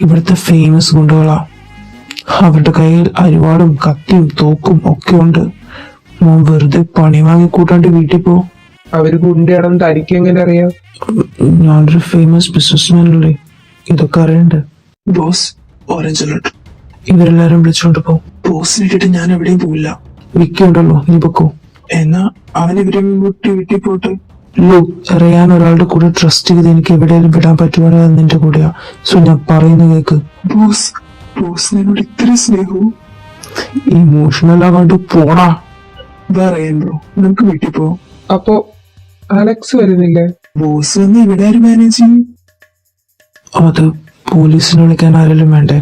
ഇവിടുത്തെ ഫേമസ് ഗുണ്ടകളാ. അവരുടെ കയ്യിൽ അരിവാടും കത്തിയും തോക്കും ഒക്കെ ഉണ്ട്. മോൻ വെറുതെ പണി വാങ്ങി കൂട്ടാണ്ട് വീട്ടിൽ പോ. അവര് ഗുണ്ടയാണെന്ന് തനിക്ക് എങ്ങനെ അറിയാം? ഞാനൊരു ഫേമസ് ബിസിനസ്മാൻ അല്ലേ, ഇതൊക്കെ അറിയണ്ടേ? Boss, orange alert. ഇവരെല്ലാരും വിളിച്ചോണ്ട് പോ. ബോസിനെ ഇട്ടിട്ട് ഞാൻ എവിടെയും പോവില്ല. വിക്കി ഉണ്ടല്ലോ, നീ പൊക്കോ. എന്നാ അവനിവരെ വിട്ട് വീട്ടിൽ പോട്ടെ. ലോ, അറിയാൻ ഒരാളുടെ കൂടെ ട്രസ്റ്റ് ചെയ്ത് എനിക്ക് എവിടെയെങ്കിലും വിടാൻ പറ്റുവാനോ നിന്റെ കൂടെയാ. സോ ഞാൻ പറയുന്ന കേക്ക്. ബോസ്, ബോസിനോട് ഇത്ര സ്നേഹവും. ഇമോഷണൽ ആവാണ്ട് പോടാ. പറയാൻ ബ്രോ, നമുക്ക് വീട്ടിൽ പോവാം. അപ്പോ അലക്സ് വരുന്നില്ലേ? ബോസ് വന്ന് ഇവിടെ ആര് മാനേജ് ചെയ്യും? അത് പോലീസിനെ വിളിക്കാൻ ആരെങ്കിലും വേണ്ടേ?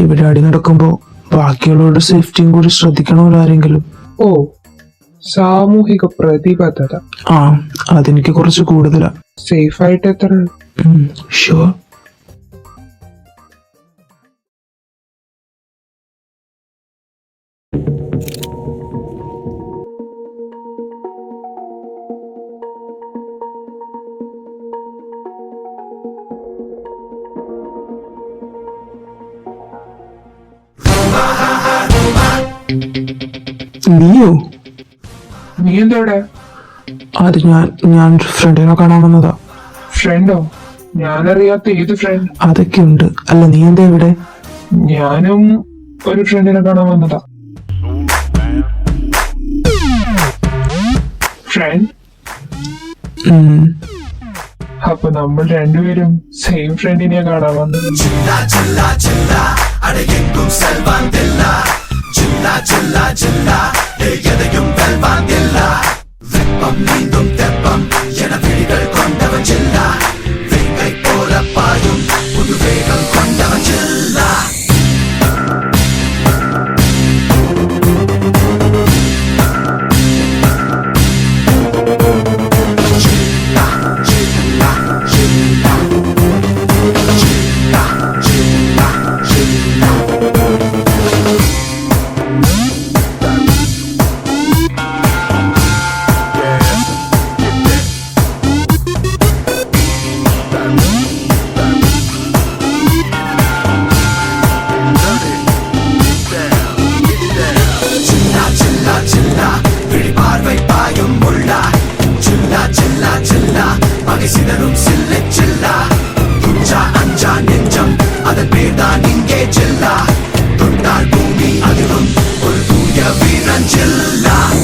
ഇവിടെ അടി നടക്കുമ്പോ ബാക്കിയുള്ളവരുടെ സേഫ്റ്റിയും കൂടി ശ്രദ്ധിക്കണമല്ലോ ആരെങ്കിലും. ഓ, സാമൂഹിക പ്രതിബദ്ധത. ആ, അതെനിക്ക് കുറച്ച് കൂടുതലാ. സേഫ് ആയിട്ട് എത്ര? ഷുവർ. നീയോ? നീ എന്താ ഇവിടെ? അത് ഞാൻ ഫ്രണ്ടിനെ കാണാൻ വന്നതാ. ഫ്രണ്ടോ? ഞാനറിയാത്ത ഏത് ഫ്രണ്ട്? അതൊക്കെ ഉണ്ട്. അല്ല, നീ എന്താ ഇവിടെ? ഞാനും ഒരു ഫ്രണ്ടിനെ കാണാൻ വന്നതാ. ഫ്രണ്ട്? അപ്പൊ നമ്മൾ രണ്ടുപേരും സെയിം ഫ്രണ്ടിനെ കാണാൻ വന്നത്.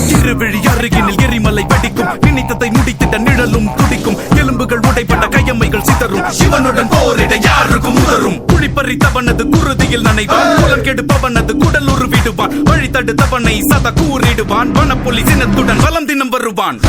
திருவிழி அருகினில் எரிமலை வெடிக்கும், நினைத்ததை முடித்திட்ட நிழலும் துடிக்கும், எலும்புகள் உடைப்பட்ட கையம்மைகள் சிதறும், சிவனுடன் போரிட யாருக்கும் உதரும், குழிப்பறித்தவனது குருதியில் நனைவான், குலம் கெடுப்பவனது குடல் உருவிடுவான், வழி தடுத்தவனை சத கூறிடுவான், வனப்புலி சினத்துடன் வலம் தினம் வருவான்.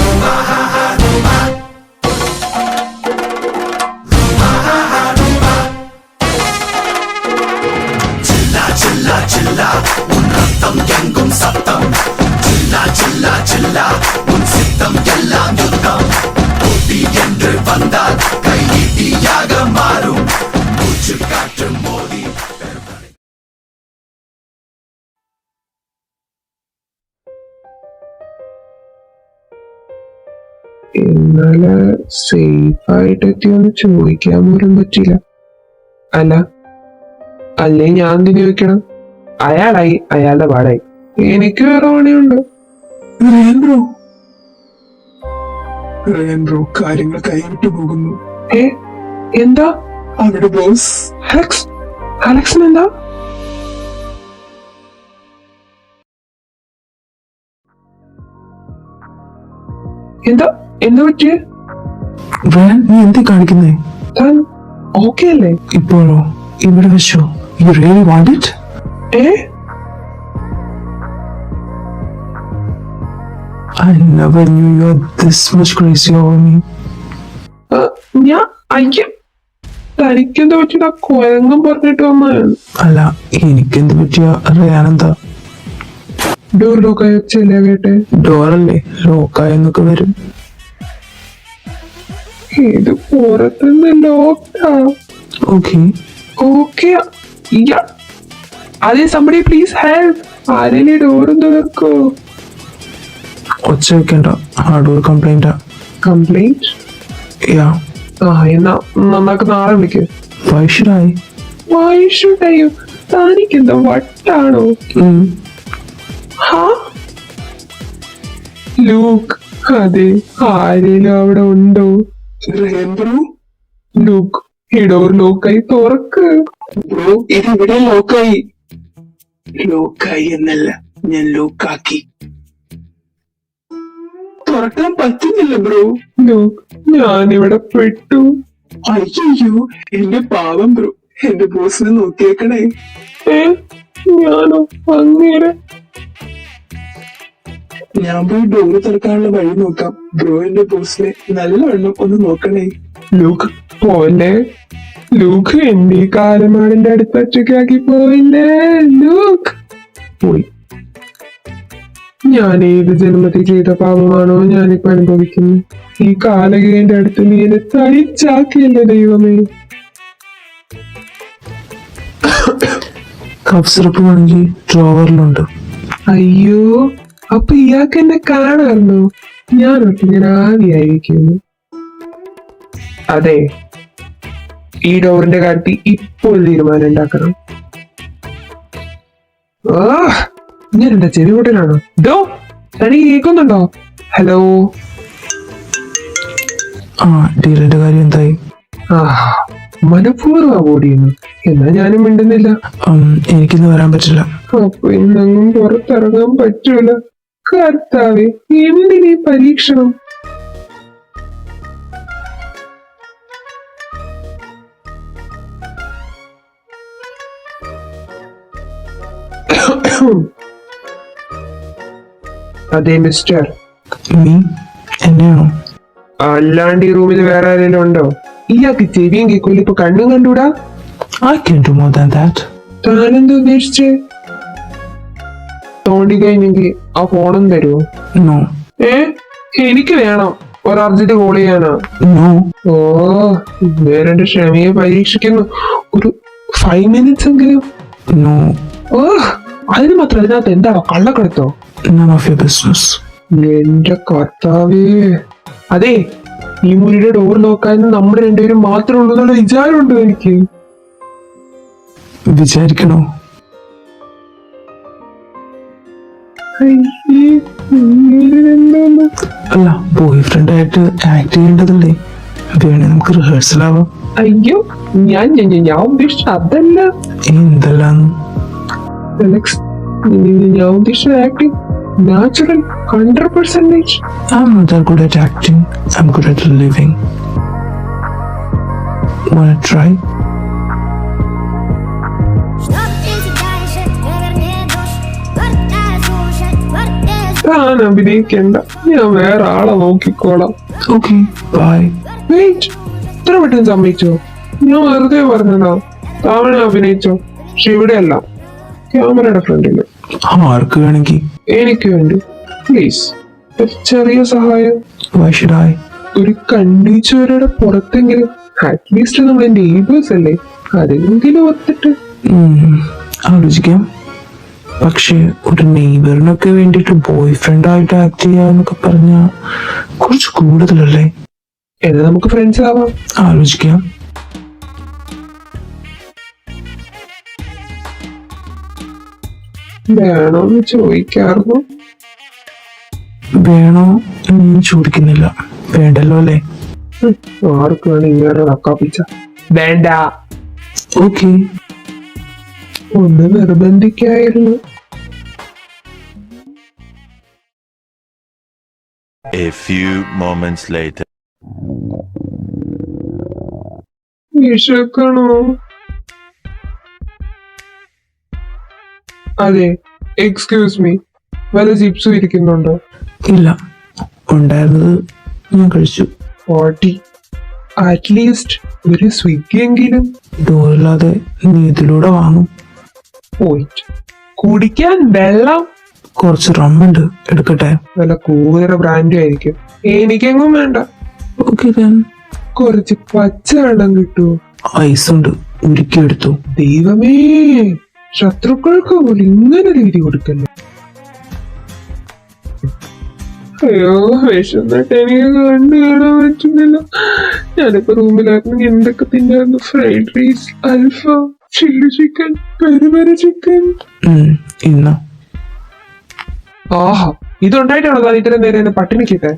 ഇന്നലെ സേഫ് ആയിട്ട് എത്തിയൊന്ന് ചോദിക്കാൻ പോലും പറ്റില്ല. അല്ലേ ഞാൻ എന്തിനു ചോദിക്കണം? അയാളായി, അയാളുടെ പാടായി. എനിക്ക് വേറെ പണിയുണ്ട്. റയാൻ ബ്രോ കാര്യങ്ങൾ കൈവിട്ടു പോകുന്നു. എന്താ? അവിടെ ബോസ് അലക്സിന് എന്താ? എന്താ പറ്റിയേ? റയാൻ, നീ എന്തി കാണിക്കുന്നേ? താൻ ഓക്കെ അല്ലേ? ഇപ്പോഴോ? ഇവിടെ വെച്ചോ? You really want it? I never knew you were this much crazy over me. തനിക്കെന്താ പറ്റിയ കൊയങ്ങം പറഞ്ഞിട്ട് വന്നതാണ്. അല്ല, എനിക്കെന്ത് പറ്റിയ? റയാനെന്താ? ഡോർ ലോക്കായി വെച്ചല്ലേ കേട്ടെ? ഡോറല്ലേ ലോക്കായെന്നൊക്കെ വരും. ഇത് പുറത്തുനിന്ന് ലോക്കാ. ഓക്കെ. അതെ, somebody please help. ആരെങ്കിലും ഡോറും തുറക്കോ? ഒച്ച വെക്കണ്ട, ആ ഡോർ കംപ്ലൈന്റാ. കംപ്ലൈന്റ്? എന്നാ നന്നാക്ക് നാളെ വിളിക്ക്. വൈഷുടായോ? തനിക്കെന്താ വട്ടാണോ? ലൂക്ക്, അതെ, ആരെങ്കിലും അവിടെ ഉണ്ടോ? ലൂക്ക്, ഈ ഡോർ ലോക്കായി, തുറക്ക്. ഇതിവിടെ ലോക്കായി എന്നല്ല, ഞാൻ ലോക്കാക്കി. തുറക്കാൻ പറ്റുന്നില്ല ബ്രോ. ലൂക്ക്, ഞാനിവിടെ പെട്ടു. അയ്യോ, എന്റെ പാവം ബ്രോ, എന്റെ ബോസിനെ നോക്കിയേക്കണേ. ഞാനോ? അങ്ങനെ ഞാൻ പോയി ഡോറ് തുറക്കാനുള്ള വഴി നോക്കാം. ബ്രോ എന്റെ ബോസിനെ നല്ലവണ്ണം ഒന്ന് നോക്കണേ. ലൂക്ക്, പോലെ ലൂക്ക്, എന്റെ ഈ കാലമാടിന്റെ അടുത്ത് ഒറ്റയ്ക്കാക്കി പോയില്ലേ? ലൂക്ക് പോയി. ഞാൻ ഏത് ജന്മത്തിൽ ചെയ്ത പാപമാണോ ഞാനിപ്പോ അനുഭവിക്കുന്നത്? ഈ കാലകേന്റെ അടുത്ത് നീ എന്നെ തടിച്ചാക്കിയല്ലേ ദൈവമേ. കഫ് സിറപ്പ് വേണമെങ്കിൽ ഡ്രോവറിലുണ്ട്. അയ്യോ, അപ്പൊ ഇയാൾക്ക് എന്നെ കാണാറുണ്ടോ? ഞാനൊക്കെ ഇങ്ങനെ ആദ്യമായിരിക്കുന്നു. അതെ, ഈ ഡോറിന്റെ കാര്യത്തിൽ ഇപ്പോൾ തീരുമാനം ഉണ്ടാക്കണം. ഞാൻ എന്താ ചെവി പൊട്ടനാണോ? ഡോ തനിക്ക് കേൾക്കുന്നുണ്ടോ? ഹലോ. ആ ഡീലിന്റെ കാര്യം എന്തായി? ആ മനഃപൂർവ്വം അവോയ്ഡ് ചെയ്യുന്നു. എന്നാ ഞാനും മിണ്ടുന്നില്ല. എനിക്കിന്ന് വരാൻ പറ്റില്ല. അപ്പൊ ഇന്നൊന്നും പുറത്തിറങ്ങാൻ പറ്റൂല. കർത്താവേ, എന്തിനീ പരീക്ഷണം? അതെ മിസ്റ്റർ. മീ എന്നെയാണോ? അല്ലാണ്ട് ഈ റൂമിൽ വേറെ ആരെങ്കിലും ഉണ്ടോ? ഇയാൾക്ക് ചെവിയും കേൾക്കൂല, ഇപ്പൊ കണ്ണും കണ്ടൂടാ. I can do more than that. താനെന്ത് ഉദ്ദേശിച്ചേ? തോണ്ടി കഴിഞ്ഞെങ്കിൽ ആ ഫോണും തരുമോ? No. എനിക്ക് വേണം, ഒരു അർജന്റ് കോൾ ചെയ്യാനാ. No. ഓ വേറെ ക്ഷമയെ പരീക്ഷിക്കുന്നു. ഒരു 5 minutes എങ്കിലും. No. ഓ അതിന് മാത്രം അതിനകത്ത് എന്താണോ കള്ളക്കടത്തോ? None of your business. എന്റെ കർത്താവേ. അതെ, ഈ മുറിയുടെ ഡോർ നോക്കാൻ നമ്മുടെ രണ്ടുപേരും മാത്രമേ ഉള്ളൂ എന്നുള്ള വിചാരമുണ്ടോ എനിക്ക്? വിചാരിക്കണോ? അല്ല, ബോയ് ഫ്രണ്ട് ആയിട്ട് ആക്ട് ചെയ്യേണ്ടതല്ലേ? വേണേ നമുക്ക് റിഹേഴ്സൽ ആവാം. അയ്യോ, ഞാൻ ഉദ്ദേശിച്ച അതല്ല. എന്തെല്ലാം? അലക്സ്, ഞാൻ ഉദ്ദേശിച്ച acting natural 100%. I'm not that good at acting. I'm good at living. Wanna try? താൻ അഭിനയിക്കണ്ട, ഞാൻ വേറെ ആളെ നോക്കിക്കോളാം. Okay, bye. വെയിറ്റ്, ഇത്ര പെട്ടെന്ന് സമ്മതിച്ചോ? ഞാൻ വെറുതെ പറഞ്ഞതാ. താവണ അഭിനയിച്ചോ? പക്ഷെ ഇവിടെയല്ല, ക്യാമറയുടെ ഫ്രണ്ടില്. ആർക്ക് വേണമെങ്കിൽ. എനിക്ക് വേണ്ടി പ്ലീസ്, ഒരു ചെറിയ സഹായം. Why should I? ഒരു കണ്ണീച്ചോരയുടെ പുറത്തെങ്കിലും, അറ്റ്ലീസ്റ്റ് നമ്മുടെ നെയ്ബേഴ്സ് അല്ലേ, അതെങ്കിലും ഒത്തിട്ട്. ആലോചിക്കാം. പക്ഷെ ഒരു നെയ്ബറിനൊക്കെ വേണ്ടിട്ട് ബോയ് ഫ്രണ്ട് ആയിട്ട് ആക്ട് ചെയ്യാന്നൊക്കെ പറഞ്ഞ കുറച്ച് കൂടുതലല്ലേ? എന്നാ നമുക്ക് ഫ്രണ്ട്സ് ആവാം. ആലോചിക്കാം. വേണോന്ന് ചോദിക്കാറുന്നു. വേണോ എന്ന് ചോദിക്കുന്നില്ല. വേണ്ടല്ലോ അല്ലേ? ആർക്ക് വേണം ഇങ്ങനെ നക്കാപ്പിച്ച? വേണ്ട. ഓക്കെ. ഒന്ന് നിർബന്ധിക്കായിരുന്നു. A few moments later. വിശക്കണോ? അതെ, എക്സ്ക്യൂസ് മീ, വല്ല ചിപ്സും ഇരിക്കുന്നുണ്ടോ? ഇല്ല, ഉണ്ടായിരുന്നത് ഞാൻ കഴിച്ചു. 40. അറ്റ്ലീസ്റ്റ് ഒരു സ്വിഗ്ഗി എങ്കിലും. ഡോറില്ലാതെ നീ ഇതിലൂടെ വാങ്ങും. പോയിട്ട് കുടിക്കാൻ വെള്ളം. കുറച്ച് റമ്മുണ്ട്, എടുക്കട്ടെ? വല്ല കൂതറ ബ്രാൻഡും ആയിരിക്കും. എനിക്കെങ്ങും വേണ്ട. Okay then. കുറച്ച് പച്ചവെള്ളം കിട്ടുമോ? ഐസുണ്ട്, ഉരുക്കിയെടുത്തു. ദൈവമേ, ശത്രുക്കൾക്ക് പോലും ഇങ്ങനെ രീതി കൊടുക്കല്ലേ. അയ്യോ, വിശന്നിട്ട് എനിക്ക് കണ്ടു കാണാൻ പറ്റുന്നില്ല. ഞാനിപ്പോ റൂമിലായിരുന്നു എന്തൊക്കെ തിന്നായിരുന്നു. ഫ്രൈഡ് റൈസ്, അൽഫാം, ചില്ലി ചിക്കൻ, പെരി ചിക്കൻ. ഇന്ന ആഹാ, ഇതുണ്ടായിട്ടാണോ താൻ ഇത്രയും നേരം എന്നെ പട്ടിണിക്കിട്ടെ?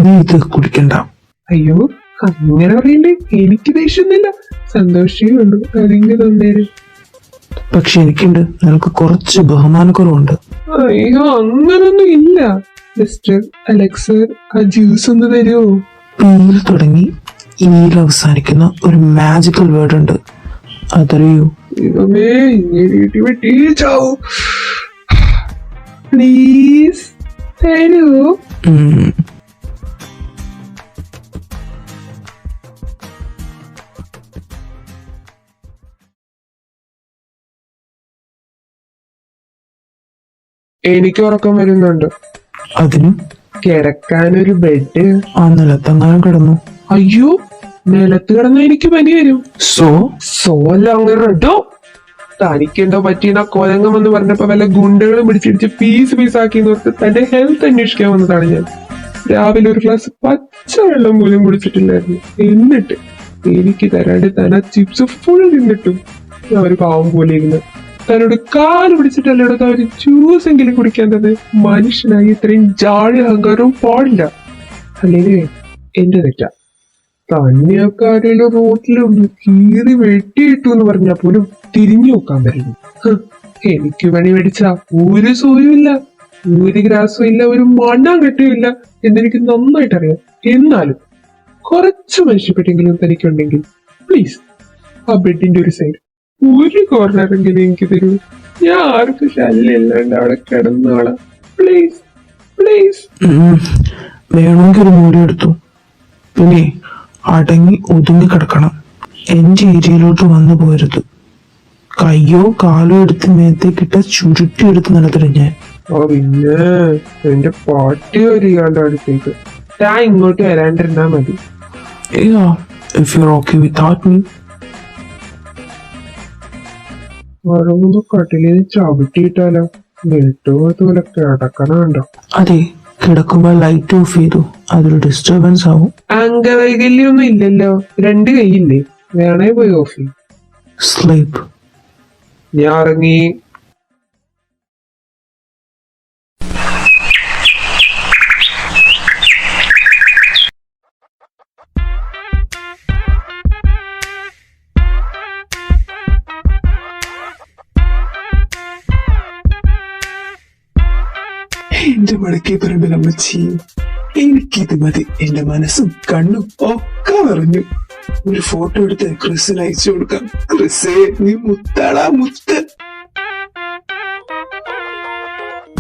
നീ ഇത് കുടിക്കണ്ട. അയ്യോ, അങ്ങനെ പറയണ്ടേ. എനിക്ക് ദേഷ്യമൊന്നുമില്ല, സന്തോഷേ ഉള്ളൂ. അതിങ്ങനെ തന്നേരും. പക്ഷെ എനിക്കുണ്ട്, നിനക്ക് കുറച്ച് ബഹുമാനക്കുറവുണ്ട്. അയ്യോ, അങ്ങനൊന്നും ഇല്ല. മിസ്റ്റർ അലക്സർ, ആ ജ്യൂസ് ഒന്ന് തരുമോ? പീൽ തുടങ്ങി ഈൽ അവസാനിക്കുന്ന ഒരു മാജിക്കൽ വേർഡ് ഉണ്ട്, അതറിയൂ? ദൈവമേ, ഇങ്ങനെ വെട്ടിച്ചാവൂ. പ്ലീസ് തരൂ. എനിക്ക് ഉറക്കം വരുന്നുണ്ട്. അതിന് കിടക്കാനൊരു ബെഡ്. ആ നിലത്തെങ്ങാനും കിടന്നു. അയ്യോ, നിലത്ത് കിടന്ന എനിക്ക് പനി വരും. സോ അല്ല, അങ്ങനെ റെഡോ. തനിക്കെന്തോ പറ്റിയെന്ന കൊരങ്ങം എന്ന് പറഞ്ഞപ്പോ വല്ല ഗുണ്ടകളും പിടിച്ചിടിച്ച് പീസ് ആക്കി നോർത്ത് തന്റെ ഹെൽത്ത് അന്വേഷിക്കാൻ വന്നതാണ് ഞാൻ. രാവിലെ ഒരു ഗ്ലാസ് പച്ചവെള്ളം പോലും കുടിച്ചിട്ടില്ലായിരുന്നു. എന്നിട്ട് എനിക്ക് തരാണ്ട് താൻ ആ ചിപ്സ് ഫുൾ തിന്നിട്ടും ഞാൻ ഒരു പാവം പോലെ ഇരുന്ന്. തന്നോട് കാല് പിടിച്ചിട്ടല്ലോടോ ഒരു ജ്യൂസ് എങ്കിലും കുടിക്കേണ്ടത്. മനുഷ്യനായി ഇത്രയും ജാളി അഹങ്കാരവും പാടില്ല. അല്ലെങ്കിൽ എന്റെ തെറ്റാ. തന്നെയൊക്കെ ആരെങ്കിലും റോട്ടിലൊന്ന് കീറി വെട്ടിയിട്ടു എന്ന് പറഞ്ഞാൽ പോലും തിരിഞ്ഞു നോക്കാൻ പറ്റുന്നു. എനിക്ക് പണി മേടിച്ച ഒരു സൂര്യമില്ല, ഒരു ഗ്രാസും ഇല്ല, ഒരു മണ്ണാങ്കട്ടയും എന്നെനിക്ക് നന്നായിട്ട് അറിയാം. എന്നാലും കുറച്ച് മനുഷ്യപ്പെട്ടെങ്കിലും തനിക്കുണ്ടെങ്കിൽ പ്ലീസ് ആ ബെഡിന്റെ ഒരു സൈഡ്, ഒരു കോർണറെങ്കിലും എനിക്ക് തരൂ. ഞാൻ ആർക്കും ശല്യമില്ലാണ്ട് അവിടെ കിടന്നോളാം. Please please. വേണമെങ്കിൽ ഒരു മൂടി എടുത്തു. പിന്നെ അടങ്ങി ഒതുങ്ങി കിടക്കണം. എന്റെ ഏരിയയിലോട്ട് വന്നു പോരുത്. കയ്യോ കാലോ എടുത്ത് മേത്തേക്കിട്ട ചുരുട്ടി എടുത്ത് നിലത്തിടും ഞാൻ. ഓ പിന്നെ എന്റെ പാട്ടി വരികയാണ്ട് അടുത്തേക്ക്. ഞാൻ ഇങ്ങോട്ട് വരാണ്ടിരുന്നാ മതി. Yeah, if you're okay without me. ഓരോന്ന് കട്ടിലിൽ ചവിട്ടിയിട്ടാലോ നെട്ടുപോലെ കിടക്കണുണ്ടോ? അതെ, കിടക്കുമ്പോൾ ലൈറ്റ് ഓഫ് ചെയ്തു. അതൊരു ഡിസ്റ്റർബൻസ് ആവും. അംഗവൈകല്യൊന്നും ഇല്ലല്ലോ, 2 കൈയില്ലേ? വേണേ പോയി ഓഫ് ചെയ്യും. സ്ലീപ്പ്. ഞാൻ ഇറങ്ങി. എന്റെ മടക്കി പറമ്പിലമ്മച്ചി, എനിക്കിത് മതി. എന്റെ മനസ്സും കണ്ണും ഒക്കെ നിറഞ്ഞു. ഒരു ഫോട്ടോ എടുത്ത് ക്രിസിന് അയച്ചു കൊടുക്കാം. ക്രിസേ, നീ മുത്താളാ മുത്ത്.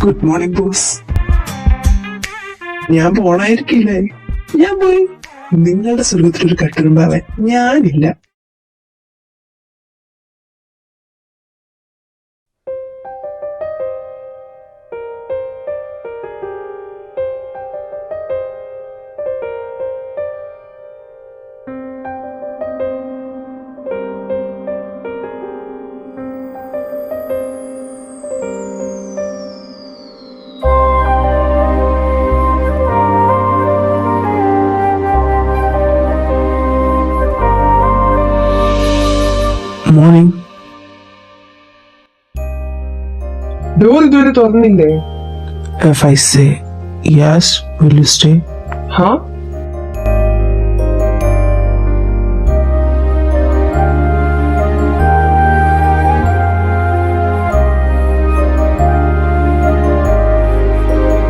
Good morning boss. ഞാൻ പോണായിരിക്കില്ലേ? ഞാൻ പോയി. നിങ്ങളുടെ സ്വർഗത്തിലൊരു കട്ടിടുമ്പാവൻ ഞാനില്ല. മോർണിംഗ്. ഡോർ ഇതുവരെ തുറന്നില്ലേ? If I say yes, will you stay? ഹാ?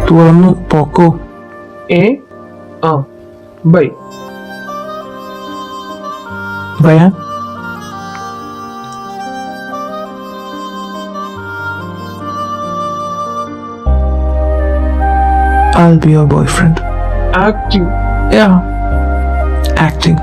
തുറന്നു പോക്കോ. ആ ബൈ. ഭയ. I'll be your boyfriend. Acting. Yeah, acting.